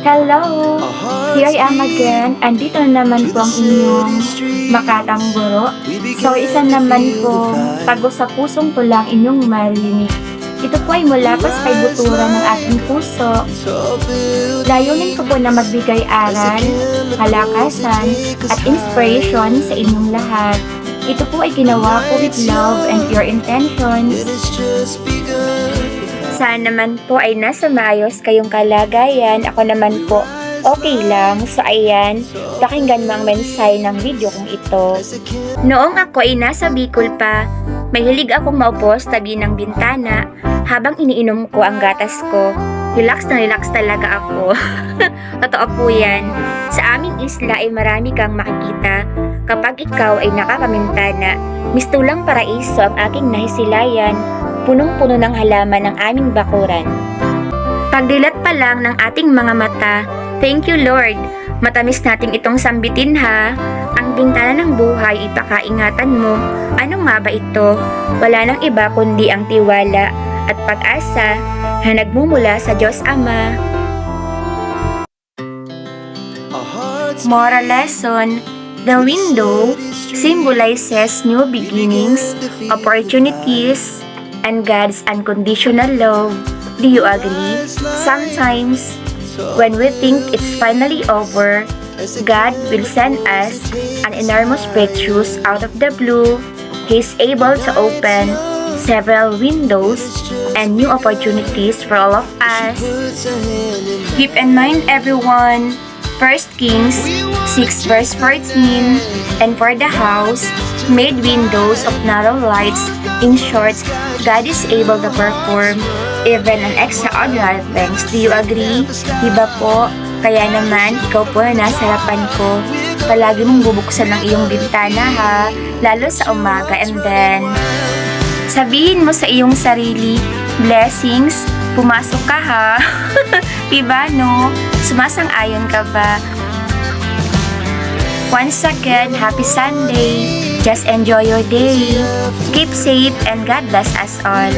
Hello! Here I am again. Andito na naman po ang inyong Makatang Guro. So, isa naman po, tago sa pusong tulang inyong marinig. Ito po ay mula pa sa kaibuturan ng ating puso. Layunin ko po na magbigay aral, kalakasan, at inspiration sa inyong lahat. Ito po ay ginawa ko with love and pure intentions. Sana naman po ay nasa maayos kayong kalagayan. Ako naman po, okay lang. So ayan, pakinggan mo ang mensahe ng video kong ito. Noong ako ay nasa Bicol pa, mahilig akong maupo sa tabi ng bintana habang iniinom ko ang gatas ko. Relax na relax talaga ako. Totoo po yan. Sa aming isla ay marami kang makikita. Kapag ikaw ay nakapamintana, mistulang paraiso ang aking nahisilayan. Punong-puno ng halaman ng aming bakuran. Pagdilat pa lang ng ating mga mata, thank you Lord, matamis nating itong sambitin ha. Ang bintana ng buhay ipakaingatan mo. Ano nga ba ito? Wala nang iba kundi ang tiwala at pag-asa na nagmumula sa Diyos Ama. Moral lesson: the window symbolizes new beginnings, opportunities, and God's unconditional love. Do you agree? Sometimes, when we think it's finally over, God will send us an enormous breakthroughs out of the blue. He's able to open several windows and new opportunities for all of us. Keep in mind everyone, 1 Kings 6 verse 14, and for the house, made windows of narrow lights. In short, God is able to perform even an extraordinary things. Do you agree? Diba po? Kaya naman, ikaw po na nasa harapan ko. Palagi mong bubuksan ang iyong bintana ha, lalo sa umaga, and then sabihin mo sa iyong sarili, blessings, pumasok ka ha. Diba no? Sumasang-ayon ka ba? Once again, happy Sunday. Just enjoy your day. Keep safe and God bless us all.